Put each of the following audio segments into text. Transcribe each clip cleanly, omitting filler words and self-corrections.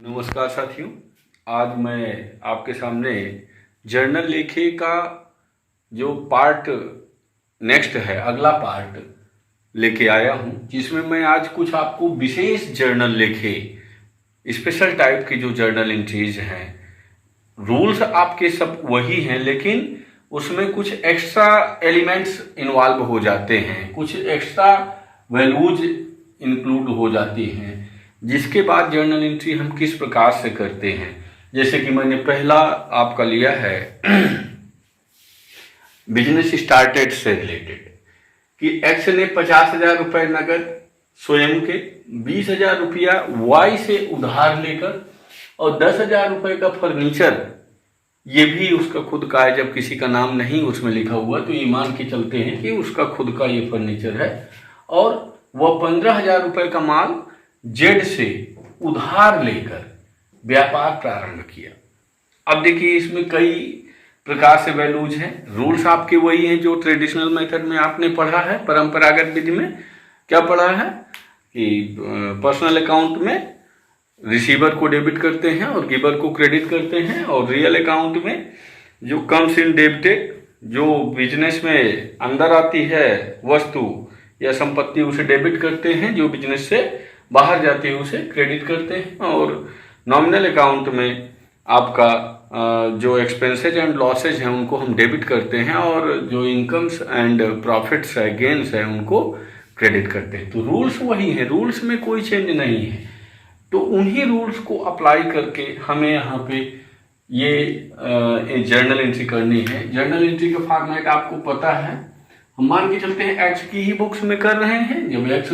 नमस्कार साथियों, आज मैं आपके सामने जर्नल लेखे का जो पार्ट नेक्स्ट है, अगला पार्ट लेके आया हूं, जिसमें मैं आज कुछ आपको विशेष जर्नल लेखे, स्पेशल टाइप की जो जर्नल एंट्रीज हैं, रूल्स आपके सब वही हैं, लेकिन उसमें कुछ एक्स्ट्रा एलिमेंट्स इन्वॉल्व हो जाते हैं, कुछ एक्स्ट्रा वैल्यूज इंक्लूड हो जाती हैं, जिसके बाद जर्नल एंट्री हम किस प्रकार से करते हैं। जैसे कि मैंने पहला आपका लिया है बिजनेस स्टार्टेड से रिलेटेड कि एक्स ने 50,000 रुपये नगद स्वयं के, 20,000 रुपया वाई से उधार लेकर और 10,000 रुपये का फर्नीचर, ये भी उसका खुद का है। जब किसी का नाम नहीं उसमें लिखा हुआ तो ये मान के चलते हैं कि उसका खुद का ये फर्नीचर है, और वह 15,000 रुपये का माल जेड से उधार लेकर व्यापार प्रारंभ किया। अब देखिए, इसमें कई प्रकार से वैल्यूज हैं। रूल्स आपके वही हैं जो ट्रेडिशनल मेथड में आपने पढ़ा है, परंपरागत विधि में क्या पढ़ा है कि पर्सनल अकाउंट में रिसीवर को डेबिट करते हैं और गिवर को क्रेडिट करते हैं, और रियल अकाउंट में जो कम्स इन डेबिटेड, जो बिजनेस में अंदर आती है वस्तु या संपत्ति, उसे डेबिट करते हैं, जो बिजनेस से बाहर जाती है उसे क्रेडिट करते हैं, और नॉमिनल अकाउंट में आपका जो एक्सपेंसेज एंड लॉसेज हैं उनको हम डेबिट करते हैं, और जो इनकम्स एंड प्रॉफिट्स है, गेन्स है, उनको क्रेडिट करते हैं। तो रूल्स वही हैं, रूल्स में कोई चेंज नहीं है। तो उन्हीं रूल्स को अप्लाई करके हमें यहाँ पे ये जर्नल एंट्री करनी है। जर्नल एंट्री का फॉर्मेट आपको पता है। हम मान के चलते हैं एक्स की ही बुक्स में कर रहे हैं। जब एक्स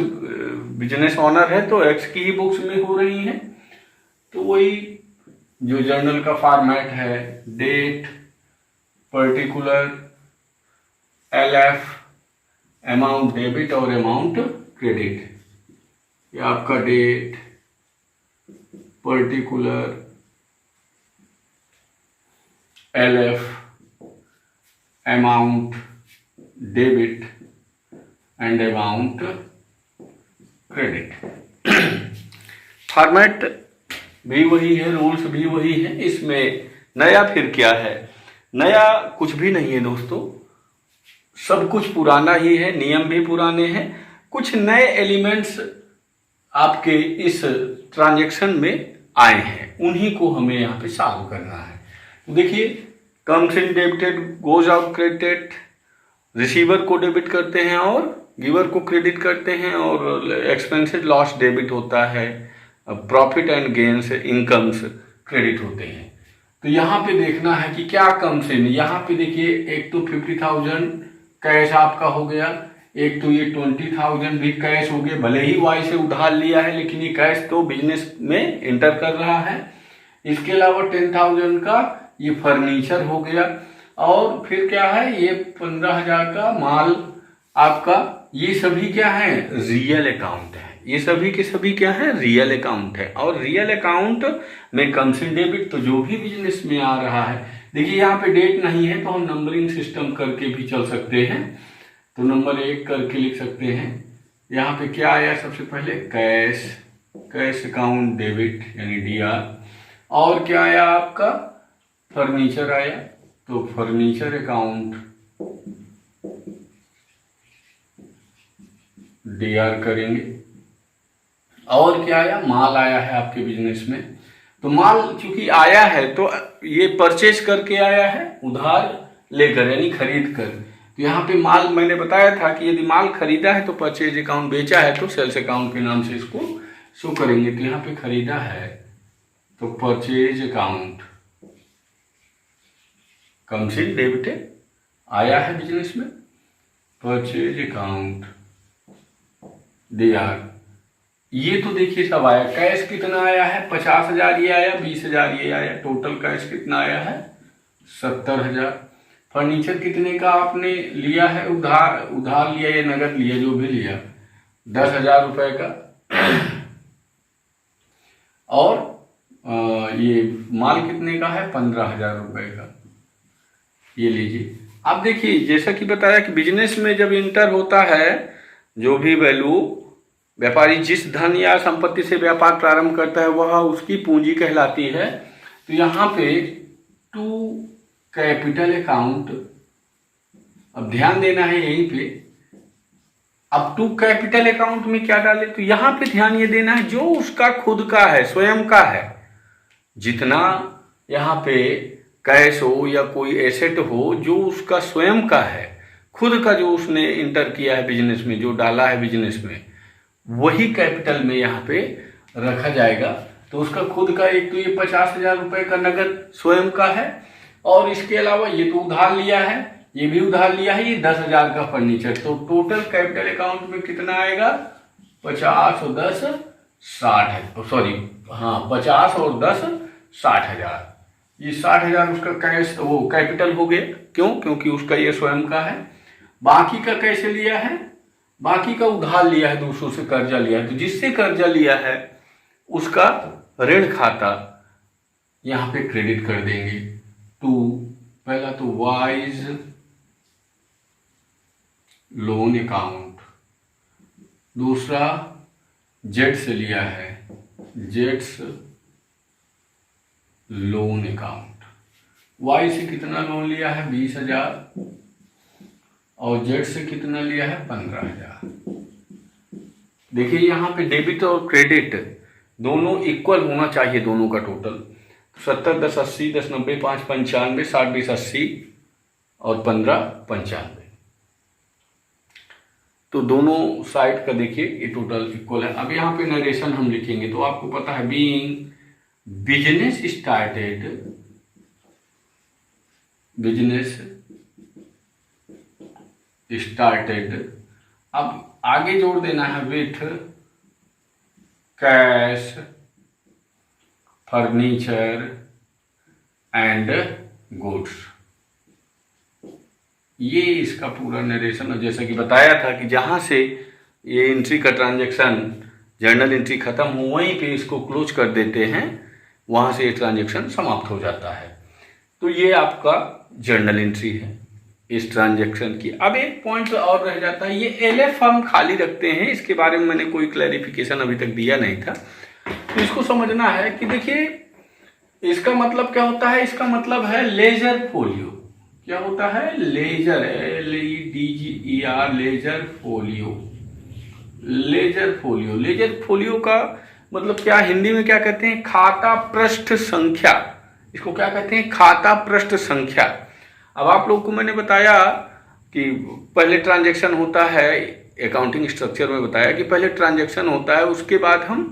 बिजनेस ओनर है तो एक्स की ही बुक्स में हो रही है, तो वही जो जर्नल का फॉर्मेट है, date, particular, LF, amount debit और अमाउंट क्रेडिट। ये आपका date, particular, LF, amount debit and amount credit. Format भी वही है, रूल्स भी वही है। इसमें नया फिर क्या है? नया कुछ भी नहीं है दोस्तों, सब कुछ पुराना ही है, नियम भी पुराने हैं। कुछ नए एलिमेंट्स आपके इस ट्रांजैक्शन में आए हैं, उन्हीं को हमें यहाँ पे सॉल्व करना है। तो देखिए, comes in debited goes out credited, receiver को डेबिट करते हैं और गिवर को क्रेडिट करते हैं, और एक्सपेंसेस लॉस डेबिट होता है, profit and gains incomes credit होते हैं। तो यहाँ पे देखना है कि क्या कम्स इन। यहाँ पे देखिए, एक तो 50,000 कैश आपका हो गया, एक तो ये 20,000 भी कैश हो गए। भले ही वाई से उधार लिया है, लेकिन ये कैश तो बिजनेस में एंटर कर रहा है। इसके अलावा 10,000 का ये फर्नीचर हो गया, और फिर क्या है, ये 15,000 का माल आपका। ये सभी क्या है? रियल अकाउंट है। ये सभी के सभी क्या है? रियल अकाउंट है। और रियल अकाउंट में कम्स इन डेबिट, तो जो भी बिजनेस में आ रहा है। देखिए, यहाँ पे डेट नहीं है तो हम नंबरिंग सिस्टम करके भी चल सकते हैं। तो नंबर 1 करके लिख सकते हैं। यहाँ पे क्या आया? सबसे पहले कैश, कैश अकाउंट डेबिट यानी डीआर। और क्या आया आपका? फर्नीचर आया, तो फर्नीचर अकाउंट डीआर करेंगे। और क्या आया? माल आया है आपके बिजनेस में। तो माल चूंकि आया है तो ये परचेज करके आया है, उधार लेकर यानी खरीद कर। तो यहाँ पे माल मैंने बताया था कि यदि माल खरीदा है तो परचेज अकाउंट, बेचा है तो सेल्स अकाउंट के नाम से इसको शो करेंगे। तो यहाँ पे खरीदा है तो purchase account comes in debited आया है बिजनेस में, परचेज अकाउंट डीआर। ये तो देखिए सब आया। कैश कितना आया है? 50,000 ये आया, 20,000 ये आया। टोटल कैश कितना आया है? 70,000। फर्नीचर कितने का आपने लिया है? उधार लिया या नगद लिया, जो भी लिया, 10,000 रुपये का। और ये माल कितने का है? 15,000 रुपये का। ये लीजिए। अब देखिए, जैसा कि बताया कि बिजनेस में जब इंटर होता है जो भी वैल्यू, व्यापारी जिस धन या संपत्ति से व्यापार प्रारंभ करता है वह उसकी पूंजी कहलाती है। तो यहाँ पे टू कैपिटल अकाउंट, अब ध्यान देना है यहीं पे। अब टू कैपिटल अकाउंट में क्या डाले, तो यहाँ पे ध्यान ये देना है जो उसका खुद का है, स्वयं का है, जितना यहाँ पे कैश हो या कोई एसेट हो जो उसका स्वयं का है, खुद का, जो उसने इंटर किया है बिजनेस में, जो डाला है बिजनेस में, वही कैपिटल में यहाँ पे रखा जाएगा। तो उसका खुद का एक तो ये 50,000 रुपये का नगद स्वयं का है, और इसके अलावा ये तो उधार लिया है, ये भी उधार लिया है, ये 10,000 का फर्नीचर। तो टोटल कैपिटल अकाउंट में कितना आएगा, 50 और 10 60 है, सॉरी हाँ 50 और 10 60,000। ये 60,000 उसका कैश, वो कैपिटल हो गया। क्यों? क्योंकि उसका ये स्वयं का है। बाकी का कैसे लिया है, बाकी का उधार लिया है, दूसरों से कर्जा लिया है। तो जिससे कर्जा लिया है उसका ऋण खाता यहाँ पे क्रेडिट कर देंगे। टू, पहला तो वाइज लोन अकाउंट, दूसरा जेड से लिया है, जेड्स लोन अकाउंट। वाई से कितना लोन लिया है, 20,000, और जेड से कितना लिया है, 15,000। देखिए यहाँ पे डेबिट और क्रेडिट दोनों इक्वल होना चाहिए, दोनों का टोटल 70 10 80 10 90 5 95 60 20 80 और 15 95। तो दोनों साइड का देखिए ये टोटल इक्वल है। अब यहाँ पे नरेशन हम लिखेंगे तो आपको पता है, being business started, business started, अब आगे जोड़ देना है with cash, furniture and goods. ये इसका पूरा नरेशन, और जैसा कि बताया था कि जहाँ से ये एंट्री का ट्रांजैक्शन, जर्नल एंट्री खत्म हो, वहीं पे इसको क्लोज कर देते हैं, वहाँ से ये ट्रांजैक्शन समाप्त हो जाता है। तो ये आपका जर्नल एंट्री है इस ट्रांजैक्शन की। अब एक पॉइंट और रह जाता है, ये एलएफ हम खाली रखते हैं, इसके बारे में मैंने कोई क्लैरिफिकेशन अभी तक दिया नहीं था। तो इसको समझना है कि देखिए इसका मतलब क्या होता है, इसका मतलब है लेजर फोलियो। क्या होता है, ledger, LEDGER, ledger folio. Ledger folio, ledger folio का मतलब क्या, हिंदी में क्या कहते हैं, खाता पृष्ठ संख्या। इसको क्या कहते हैं, खाता पृष्ठ संख्या। अब आप लोगों को मैंने बताया कि पहले ट्रांजैक्शन होता है, अकाउंटिंग स्ट्रक्चर में बताया कि पहले ट्रांजैक्शन होता है, उसके बाद हम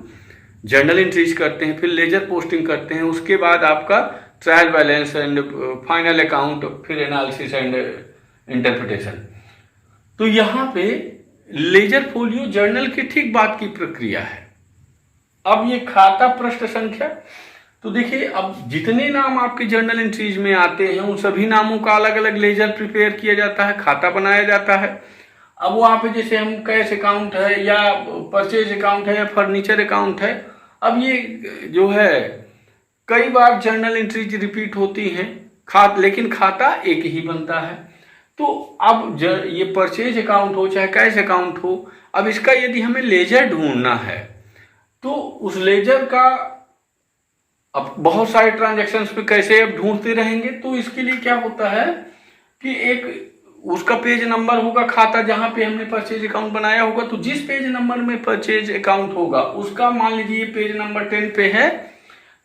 जर्नल एंट्रीज करते हैं, फिर लेजर पोस्टिंग करते हैं, उसके बाद आपका trial balance and final account, फिर एनालिसिस एंड इंटरप्रिटेशन। तो यहाँ पे लेजर फोलियो जर्नल की ठीक बात की प्रक्रिया है। अब ये खाता पृष्ठ संख्या, तो देखिए अब जितने नाम आपके जर्नल एंट्रीज में आते हैं उन सभी नामों का अलग अलग लेजर प्रिपेयर किया जाता है, खाता बनाया जाता है। अब वहाँ पे जैसे हम कैश अकाउंट है या परचेज अकाउंट है या फर्नीचर अकाउंट है, अब ये जो है कई बार जर्नल एंट्रीज रिपीट होती हैं, लेकिन खाता एक ही बनता है। तो अब ये परचेज अकाउंट हो चाहे कैश अकाउंट हो, अब इसका यदि हमें लेजर ढूंढना है तो उस लेजर का, अब बहुत सारे ट्रांजैक्शंस पे कैसे अब ढूंढते रहेंगे, तो इसके लिए क्या होता है कि एक उसका पेज नंबर होगा, खाता जहां पे हमने परचेज अकाउंट बनाया होगा, तो जिस पेज नंबर में परचेज अकाउंट होगा उसका मान लीजिए पेज नंबर 10 पे है,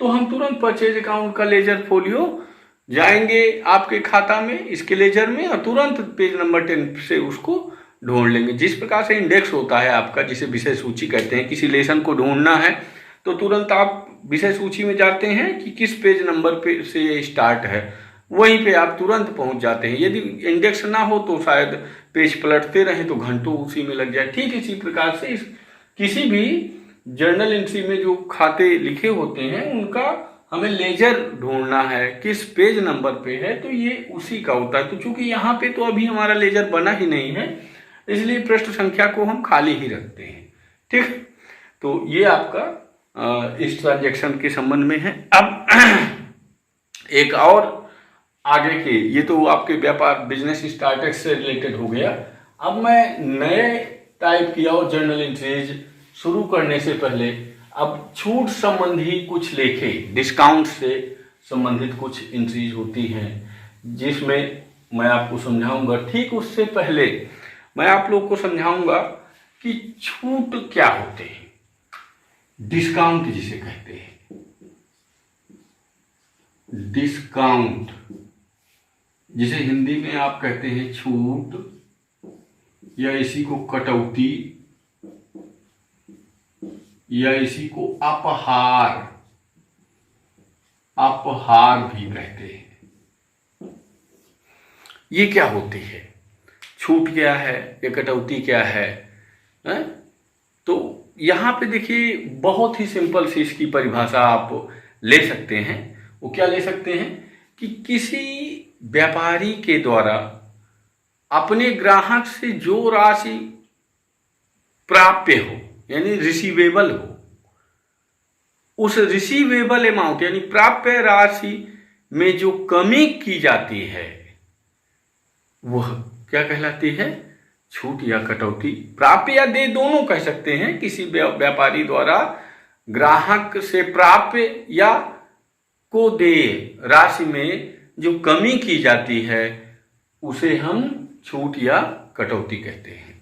तो हम तुरंत परचेज अकाउंट का लेजर फोलियो जाएंगे आपके खाता में, इसके लेजर में, और तुरंत पेज नंबर 10 से उसको ढूंढ लेंगे। जिस प्रकार से इंडेक्स होता है आपका, जिसे विषय सूची कहते हैं, किसी लेसन को ढूंढना है तो तुरंत आप विषय सूची में जाते हैं कि किस पेज नंबर पे से ये स्टार्ट है, वहीं पे आप तुरंत पहुंच जाते हैं। यदि इंडेक्स ना हो तो शायद पेज पलटते रहें तो घंटों उसी में लग जाए। ठीक इसी प्रकार से किसी भी जर्नल एंट्री में जो खाते लिखे होते हैं उनका हमें लेजर ढूंढना है, किस पेज नंबर पे है, तो ये उसी का होता है। तो चूंकि यहाँ पे तो अभी हमारा लेजर बना ही नहीं है, इसलिए पृष्ठ संख्या को हम खाली ही रखते हैं। ठीक, तो ये आपका इस ट्रांजैक्शन के संबंध में है। अब एक और आगे के, ये तो आपके व्यापार बिजनेस स्टार्टअप से रिलेटेड हो गया। अब मैं नए टाइप की और जर्नल एंट्रीज शुरू करने से पहले अब छूट संबंधी कुछ लेखें, डिस्काउंट से संबंधित कुछ एंट्रीज होती हैं जिसमें मैं आपको समझाऊंगा। ठीक उससे पहले मैं आप लोग को समझाऊंगा कि छूट क्या होते हैं, डिस्काउंट जिसे कहते हैं। डिस्काउंट जिसे हिंदी में आप कहते हैं छूट, या इसी को कटौती, या इसी को अपहार, अपहार भी कहते हैं। ये क्या होती है, छूट क्या है या कटौती क्या है, तो यहां पे देखिए बहुत ही सिंपल सी इसकी परिभाषा आप ले सकते हैं। वो क्या ले सकते हैं कि किसी व्यापारी के द्वारा अपने ग्राहक से जो राशि प्राप्य हो यानी रिसीवेबल हो, उस रिसीवेबल अमाउंट यानी प्राप्य राशि में जो कमी की जाती है वह क्या कहलाती है, छूट या कटौती। प्राप्य या देय दोनों कह सकते हैं। किसी व्यापारी द्वारा ग्राहक से प्राप्य या को देय राशि में जो कमी की जाती है उसे हम छूट या कटौती कहते हैं।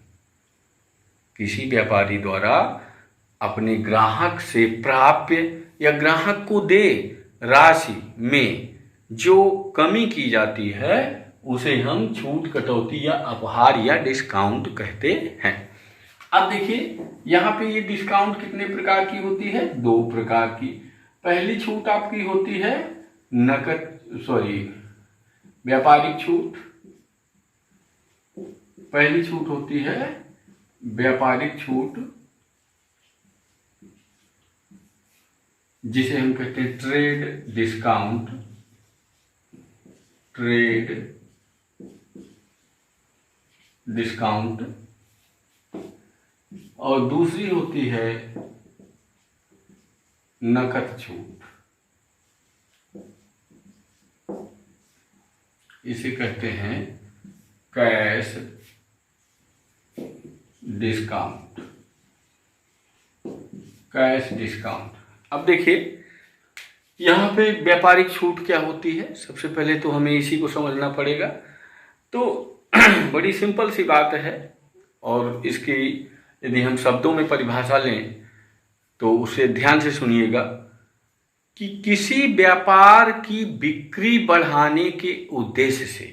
किसी व्यापारी द्वारा अपने ग्राहक से प्राप्य या ग्राहक को देय राशि में जो कमी की जाती है उसे हम छूट, कटौती या अपहार या डिस्काउंट कहते हैं। अब देखिए यहाँ पे ये डिस्काउंट कितने प्रकार की होती है, 2 प्रकार की। पहली छूट आपकी होती है व्यापारिक छूट। पहली छूट होती है व्यापारिक छूट, जिसे हम कहते हैं ट्रेड डिस्काउंट। Trade discount. और दूसरी होती है नकद छूट, इसे कहते हैं कैश डिस्काउंट। Cash discount. अब देखिए यहाँ पे व्यापारिक छूट क्या होती है, सबसे पहले तो हमें इसी को समझना पड़ेगा। तो बड़ी सिंपल सी बात है, और इसकी यदि हम शब्दों में परिभाषा लें तो उसे ध्यान से सुनिएगा कि किसी व्यापार की बिक्री बढ़ाने के उद्देश्य से,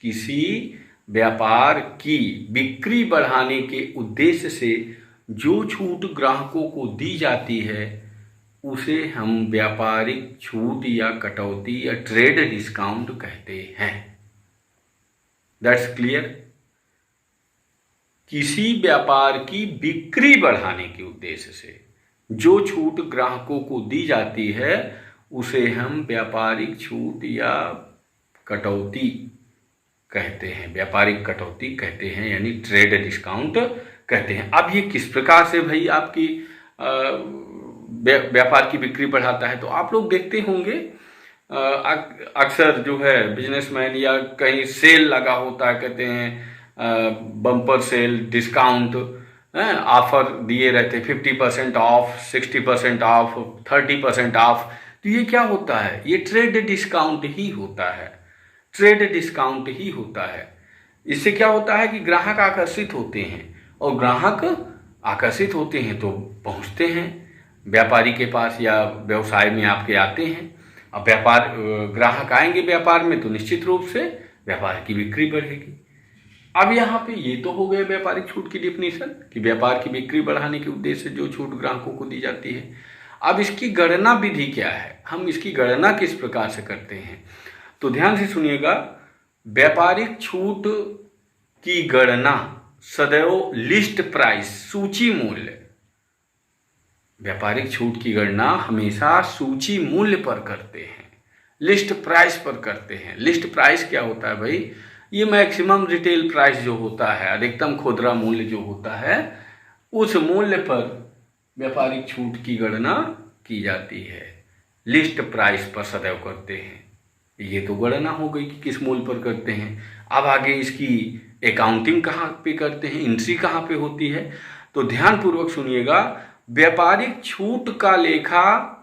किसी व्यापार की बिक्री बढ़ाने के उद्देश्य से जो छूट ग्राहकों को दी जाती है उसे हम व्यापारिक छूट या कटौती या ट्रेड डिस्काउंट कहते हैं। That's clear. किसी व्यापार की बिक्री बढ़ाने के उद्देश्य से जो छूट ग्राहकों को दी जाती है उसे हम व्यापारिक छूट या कटौती कहते हैं, व्यापारिक कटौती कहते हैं, यानी ट्रेड डिस्काउंट कहते हैं। अब ये किस प्रकार से भाई आपकी व्यापार की बिक्री बढ़ाता है, तो आप लोग देखते होंगे अक्सर जो है बिजनेसमैन या कहीं सेल लगा होता है, कहते हैं बम्पर सेल, डिस्काउंट, ऑफर दिए रहते, 50% ऑफ, 60% ऑफ, 30% ऑफ। तो ये क्या होता है, ये ट्रेड डिस्काउंट ही होता है। ट्रेड डिस्काउंट ही होता है। इससे क्या होता है कि ग्राहक आकर्षित होते हैं, और ग्राहक आकर्षित होते हैं तो पहुंचते हैं व्यापारी के पास या व्यवसाय में आपके आते हैं। अब ग्राहक आएंगे व्यापार में तो निश्चित रूप से व्यापार की बिक्री बढ़ेगी। अब यहाँ पे ये तो हो गया व्यापारिक छूट की डिफिनीशन कि व्यापार की बिक्री बढ़ाने के उद्देश्य से जो छूट ग्राहकों को दी जाती है। अब इसकी गणना विधि क्या है, हम इसकी गणना किस प्रकार से करते हैं, तो ध्यान से सुनिएगा। व्यापारिक छूट की गणना सदैव लिस्ट प्राइस, सूची मूल्य, व्यापारिक छूट की गणना हमेशा सूची मूल्य पर करते हैं, लिस्ट प्राइस पर करते हैं। लिस्ट प्राइस क्या होता है भाई, ये मैक्सिमम रिटेल प्राइस जो होता है, अधिकतम खुदरा मूल्य जो होता है, उस मूल्य पर व्यापारिक छूट की गणना की जाती है। लिस्ट प्राइस पर सदैव करते हैं। ये तो गणना हो गई कि किस मूल्य पर करते हैं। अब आगे इसकी अकाउंटिंग कहाँ पे करते हैं, एंट्री कहाँ पे होती है, तो ध्यान पूर्वक सुनिएगा। व्यापारिक छूट का लेखा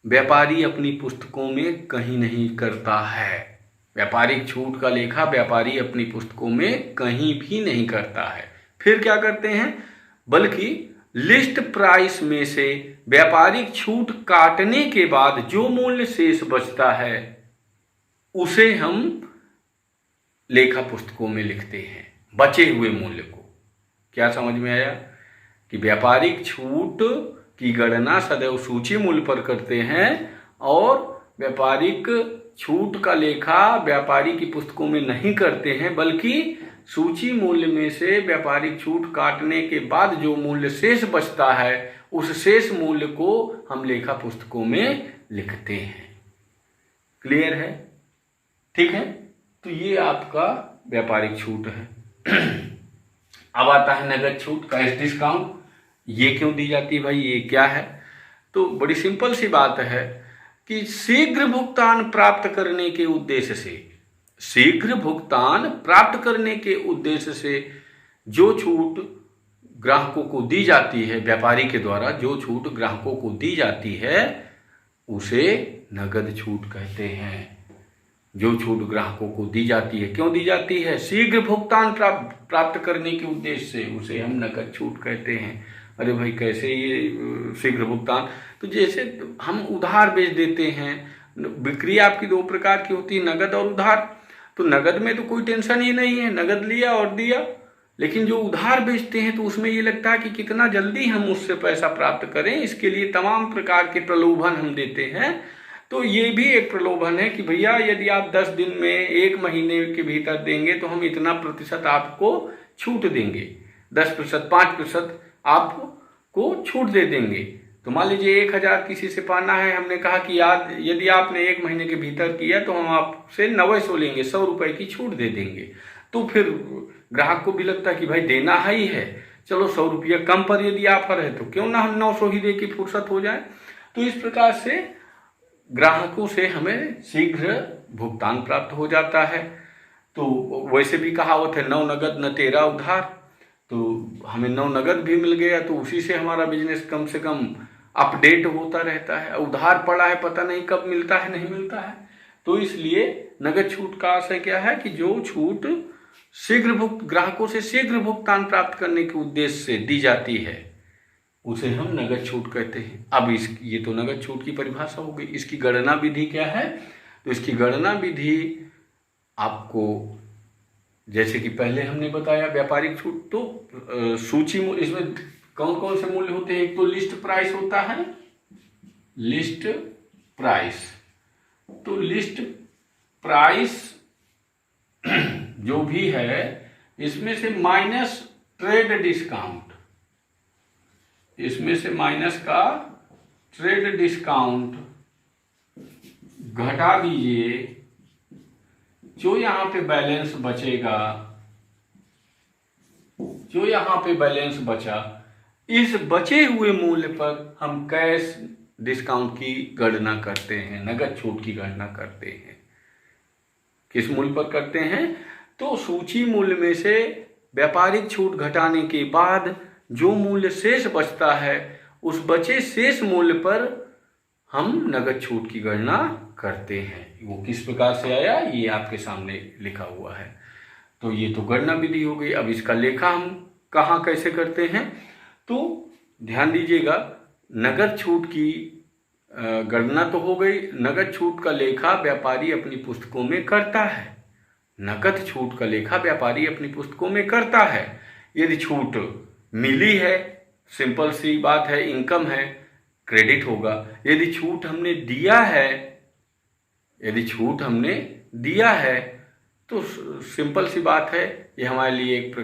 व्यापारी अपनी पुस्तकों में कहीं नहीं करता है। व्यापारिक छूट का लेखा व्यापारी अपनी पुस्तकों में कहीं भी नहीं करता है। फिर क्या करते हैं, बल्कि लिस्ट प्राइस में से व्यापारिक छूट काटने के बाद जो मूल्य शेष बचता है उसे हम लेखा पुस्तकों में लिखते हैं, बचे हुए मूल्य को। क्या समझ में आया कि व्यापारिक छूट की गणना सदैव सूची मूल्य पर करते हैं और व्यापारिक छूट का लेखा व्यापारी की पुस्तकों में नहीं करते हैं, बल्कि सूची मूल्य में से व्यापारिक छूट काटने के बाद जो मूल्य शेष बचता है उस शेष मूल्य को हम लेखा पुस्तकों में लिखते हैं। क्लियर है? ठीक है, तो ये आपका व्यापारिक छूट है। अब आता है नगद छूट, कैश डिस्काउंट। ये क्यों दी जाती है भाई, ये क्या है? तो बड़ी सिंपल सी बात है कि शीघ्र भुगतान प्राप्त करने के उद्देश्य से, शीघ्र भुगतान प्राप्त करने के उद्देश्य से जो छूट ग्राहकों को दी जाती है, व्यापारी के द्वारा जो छूट ग्राहकों को दी जाती है उसे नगद छूट कहते हैं। जो छूट ग्राहकों को दी जाती है, क्यों दी जाती है? शीघ्र भुगतान प्राप्त करने के उद्देश्य से, उसे हम नगद छूट कहते हैं। अरे भाई कैसे ये शीघ्र भुगतान? तो जैसे हम उधार बेच देते हैं, बिक्री आपकी दो प्रकार की होती है, नगद और उधार। तो नगद में तो कोई टेंशन ही नहीं है, नगद लिया और दिया। लेकिन जो उधार बेचते हैं तो उसमें ये लगता है कि कितना जल्दी हम उससे पैसा प्राप्त करें, इसके लिए तमाम प्रकार के प्रलोभन हम देते हैं। तो ये भी एक प्रलोभन है कि भैया यदि आप 10 दिन में, 1 महीने के भीतर देंगे तो हम इतना प्रतिशत आपको छूट देंगे, 10%, 5% आपको छूट दे देंगे। तो मान लीजिए 1000 किसी से पाना है, हमने कहा कि यदि आपने 1 महीने के भीतर किया तो हम आपसे 900 लेंगे, 100 रुपए की छूट दे देंगे। तो फिर ग्राहक को भी लगता है कि भाई देना ही है, चलो 100 रुपया कम पर यदि ऑफर है तो क्यों ना हम 900 ही दे की फुर्सत हो जाए। तो इस प्रकार से ग्राहकों से हमें शीघ्र भुगतान प्राप्त हो जाता है। तो वैसे भी कहावत है, 9 नगद न 13 उधार। तो हमें 9 नगद भी मिल गया तो उसी से हमारा बिजनेस कम से कम अपडेट होता रहता है। उधार पड़ा है, पता नहीं कब मिलता है, नहीं मिलता है। तो इसलिए नगद छूट का आशय क्या है कि जो छूट ग्राहकों से शीघ्र भुगतान प्राप्त करने के उद्देश्य से दी जाती है उसे हम नगद छूट कहते हैं। अब ये तो नगद छूट की परिभाषा हो गई। इसकी गणना विधि क्या है? तो इसकी गणना विधि आपको, जैसे कि पहले हमने बताया व्यापारिक छूट, तो सूची मूल्य, इसमें कौन कौन से मूल्य होते हैं? एक तो लिस्ट प्राइस होता है, लिस्ट प्राइस। तो लिस्ट प्राइस जो भी है इसमें से माइनस ट्रेड डिस्काउंट, इसमें से माइनस का ट्रेड डिस्काउंट घटा दीजिए। जो यहां पे बैलेंस बचेगा, जो यहां पे बैलेंस बचा, इस बचे हुए मूल्य पर हम कैश डिस्काउंट की गणना करते हैं, नगद छूट की गणना करते हैं। किस मूल्य पर करते हैं? तो सूची मूल्य में से व्यापारिक छूट घटाने के बाद जो मूल्य शेष बचता है उस बचे शेष मूल्य पर हम नगद छूट की गणना करते हैं। वो किस प्रकार से आया ये आपके सामने लिखा हुआ है। तो ये तो गणना विधि हो गई। अब इसका लेखा हम कहाँ कैसे करते हैं? तो ध्यान दीजिएगा, नगद छूट की गणना तो हो गई। नगद छूट का लेखा व्यापारी अपनी पुस्तकों में करता है। नगद छूट का लेखा व्यापारी अपनी पुस्तकों में करता है। यदि छूट मिली है, सिंपल सी बात है, इनकम है, क्रेडिट होगा। यदि छूट हमने दिया है, यदि छूट हमने दिया है तो सिंपल सी बात है, ये हमारे लिए एक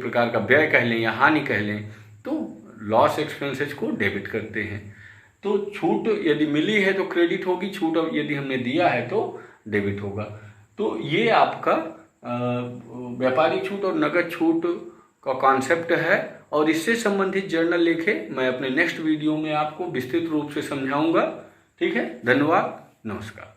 प्रकार का व्यय कह लें या हानि कह लें, तो लॉस एक्सपेंसेस को डेबिट करते हैं। तो छूट यदि मिली है तो क्रेडिट होगी, छूट यदि हमने दिया है तो डेबिट होगा। तो ये आपका व्यापारिक छूट और नगद छूट का कॉन्सेप्ट है। और इससे संबंधित जर्नल लेखे मैं अपने नेक्स्ट वीडियो में आपको विस्तृत रूप से समझाऊंगा। ठीक है, धन्यवाद, नमस्कार।